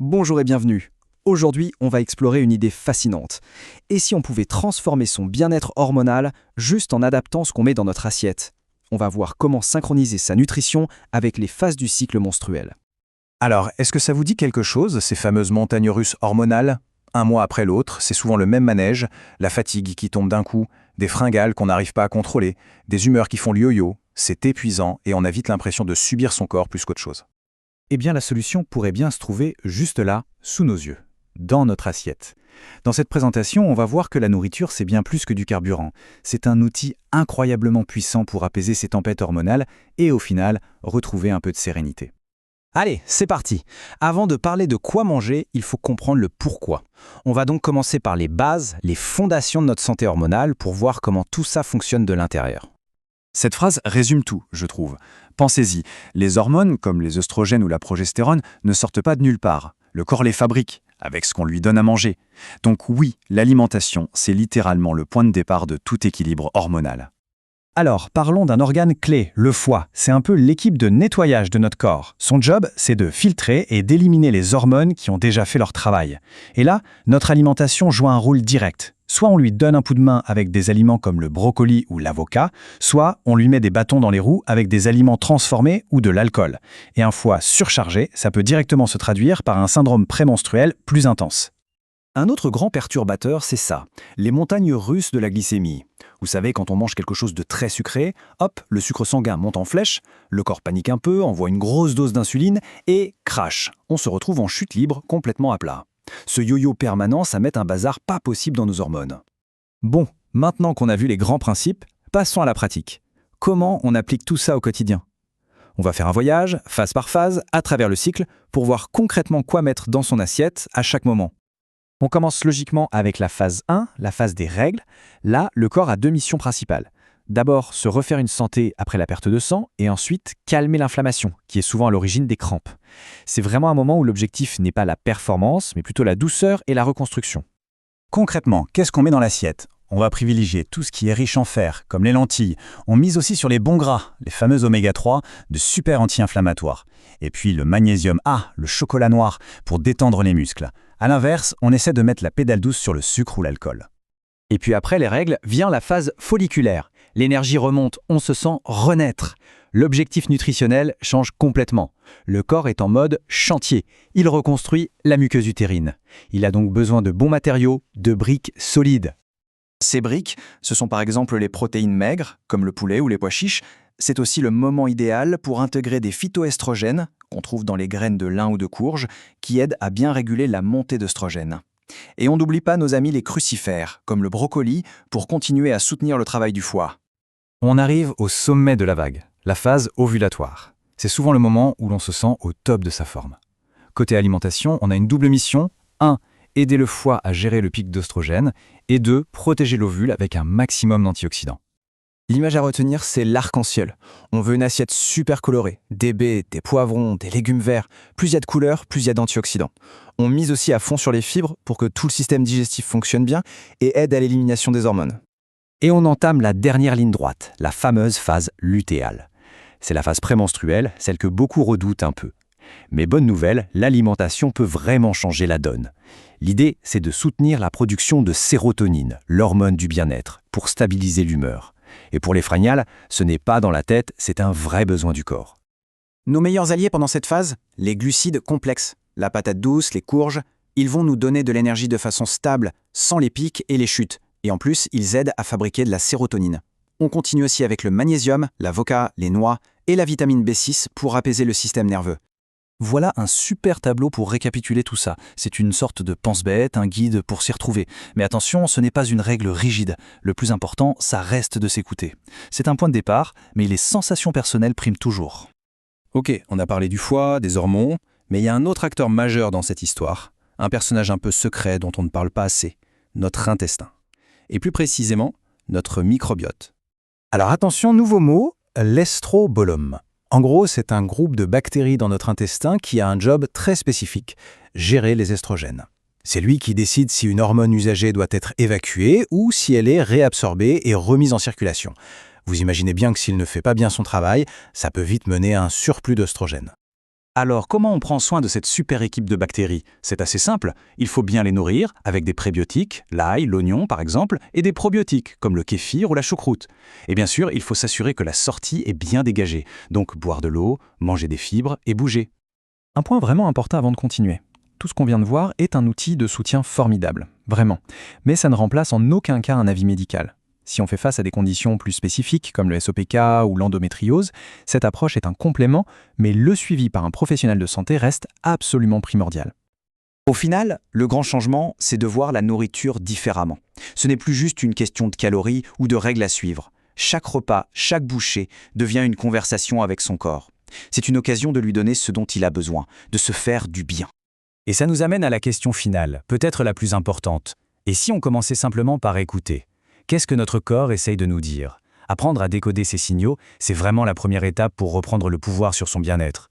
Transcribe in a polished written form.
Bonjour et bienvenue. Aujourd'hui, on va explorer une idée fascinante. Et si on pouvait transformer son bien-être hormonal juste en adaptant ce qu'on met dans notre assiette? On va voir comment synchroniser sa nutrition avec les phases du cycle menstruel. Alors, est-ce que ça vous dit quelque chose, ces fameuses montagnes russes hormonales? Un mois après l'autre, c'est souvent le même manège, la fatigue qui tombe d'un coup, des fringales qu'on n'arrive pas à contrôler, des humeurs qui font le yo-yo. C'est épuisant et on a vite l'impression de subir son corps plus qu'autre chose. Eh bien, la solution pourrait bien se trouver juste là, sous nos yeux, dans notre assiette. Dans cette présentation, on va voir que la nourriture, c'est bien plus que du carburant. C'est un outil incroyablement puissant pour apaiser ces tempêtes hormonales et, au final, retrouver un peu de sérénité. Allez, c'est parti. Avant de parler de quoi manger, il faut comprendre le pourquoi. On va donc commencer par les bases, les fondations de notre santé hormonale pour voir comment tout ça fonctionne de l'intérieur. Cette phrase résume tout, je trouve. Pensez-y, les hormones, comme les œstrogènes ou la progestérone, ne sortent pas de nulle part. Le corps les fabrique, avec ce qu'on lui donne à manger. Donc oui, l'alimentation, c'est littéralement le point de départ de tout équilibre hormonal. Alors, parlons d'un organe clé, le foie. C'est un peu l'équipe de nettoyage de notre corps. Son job, c'est de filtrer et d'éliminer les hormones qui ont déjà fait leur travail. Et là, notre alimentation joue un rôle direct. Soit on lui donne un coup de main avec des aliments comme le brocoli ou l'avocat, soit on lui met des bâtons dans les roues avec des aliments transformés ou de l'alcool. Et un foie surchargé, ça peut directement se traduire par un syndrome prémenstruel plus intense. Un autre grand perturbateur, c'est ça, les montagnes russes de la glycémie. Vous savez, quand on mange quelque chose de très sucré, hop, le sucre sanguin monte en flèche, le corps panique un peu, envoie une grosse dose d'insuline et crash, on se retrouve en chute libre, complètement à plat. Ce yo-yo permanent, ça met un bazar pas possible dans nos hormones. Bon, maintenant qu'on a vu les grands principes, passons à la pratique. Comment on applique tout ça au quotidien? On va faire un voyage, phase par phase, à travers le cycle, pour voir concrètement quoi mettre dans son assiette à chaque moment. On commence logiquement avec la phase 1, la phase des règles. Là, le corps a deux missions principales. D'abord, se refaire une santé après la perte de sang et ensuite calmer l'inflammation, qui est souvent à l'origine des crampes. C'est vraiment un moment où l'objectif n'est pas la performance, mais plutôt la douceur et la reconstruction. Concrètement, qu'est-ce qu'on met dans l'assiette? On va privilégier tout ce qui est riche en fer, comme les lentilles. On mise aussi sur les bons gras, les fameux oméga 3, de super anti-inflammatoires. Et puis le magnésium A, le chocolat noir, pour détendre les muscles. À l'inverse, on essaie de mettre la pédale douce sur le sucre ou l'alcool. Et puis après les règles, vient la phase folliculaire. L'énergie remonte, on se sent renaître. L'objectif nutritionnel change complètement. Le corps est en mode chantier. Il reconstruit la muqueuse utérine. Il a donc besoin de bons matériaux, de briques solides. Ces briques, ce sont par exemple les protéines maigres, comme le poulet ou les pois chiches. C'est aussi le moment idéal pour intégrer des phytoestrogènes, qu'on trouve dans les graines de lin ou de courge, qui aident à bien réguler la montée d'œstrogènes. Et on n'oublie pas nos amis les crucifères, comme le brocoli, pour continuer à soutenir le travail du foie. On arrive au sommet de la vague, la phase ovulatoire. C'est souvent le moment où l'on se sent au top de sa forme. Côté alimentation, on a une double mission. 1. Aider le foie à gérer le pic d'œstrogène. Et 2. Protéger l'ovule avec un maximum d'antioxydants. L'image à retenir, c'est l'arc-en-ciel. On veut une assiette super colorée. Des baies, des poivrons, des légumes verts. Plus il y a de couleurs, plus il y a d'antioxydants. On mise aussi à fond sur les fibres pour que tout le système digestif fonctionne bien et aide à l'élimination des hormones. Et on entame la dernière ligne droite, la fameuse phase lutéale. C'est la phase prémenstruelle, celle que beaucoup redoutent un peu. Mais bonne nouvelle, l'alimentation peut vraiment changer la donne. L'idée, c'est de soutenir la production de sérotonine, l'hormone du bien-être, pour stabiliser l'humeur. Et pour les fragnales, ce n'est pas dans la tête, c'est un vrai besoin du corps. Nos meilleurs alliés pendant cette phase, les glucides complexes, la patate douce, les courges, ils vont nous donner de l'énergie de façon stable, sans les pics et les chutes. Et en plus, ils aident à fabriquer de la sérotonine. On continue aussi avec le magnésium, l'avocat, les noix et la vitamine B6 pour apaiser le système nerveux. Voilà un super tableau pour récapituler tout ça. C'est une sorte de pense-bête, un guide pour s'y retrouver. Mais attention, ce n'est pas une règle rigide. Le plus important, ça reste de s'écouter. C'est un point de départ, mais les sensations personnelles priment toujours. Ok, on a parlé du foie, des hormones, mais il y a un autre acteur majeur dans cette histoire. Un personnage un peu secret dont on ne parle pas assez. Notre intestin. Et plus précisément, notre microbiote. Alors attention, nouveau mot, l'estrobolome. En gros, c'est un groupe de bactéries dans notre intestin qui a un job très spécifique, gérer les estrogènes. C'est lui qui décide si une hormone usagée doit être évacuée ou si elle est réabsorbée et remise en circulation. Vous imaginez bien que s'il ne fait pas bien son travail, ça peut vite mener à un surplus d'œstrogènes. Alors, comment on prend soin de cette super équipe de bactéries? C'est assez simple. Il faut bien les nourrir avec des prébiotiques, l'ail, l'oignon par exemple, et des probiotiques, comme le kéfir ou la choucroute. Et bien sûr, il faut s'assurer que la sortie est bien dégagée. Donc, boire de l'eau, manger des fibres et bouger. Un point vraiment important avant de continuer. Tout ce qu'on vient de voir est un outil de soutien formidable, vraiment. Mais ça ne remplace en aucun cas un avis médical. Si on fait face à des conditions plus spécifiques comme le SOPK ou l'endométriose, cette approche est un complément, mais le suivi par un professionnel de santé reste absolument primordial. Au final, le grand changement, c'est de voir la nourriture différemment. Ce n'est plus juste une question de calories ou de règles à suivre. Chaque repas, chaque bouchée devient une conversation avec son corps. C'est une occasion de lui donner ce dont il a besoin, de se faire du bien. Et ça nous amène à la question finale, peut-être la plus importante. Et si on commençait simplement par écouter? Qu'est-ce que notre corps essaye de nous dire? Apprendre à décoder ces signaux, c'est vraiment la première étape pour reprendre le pouvoir sur son bien-être.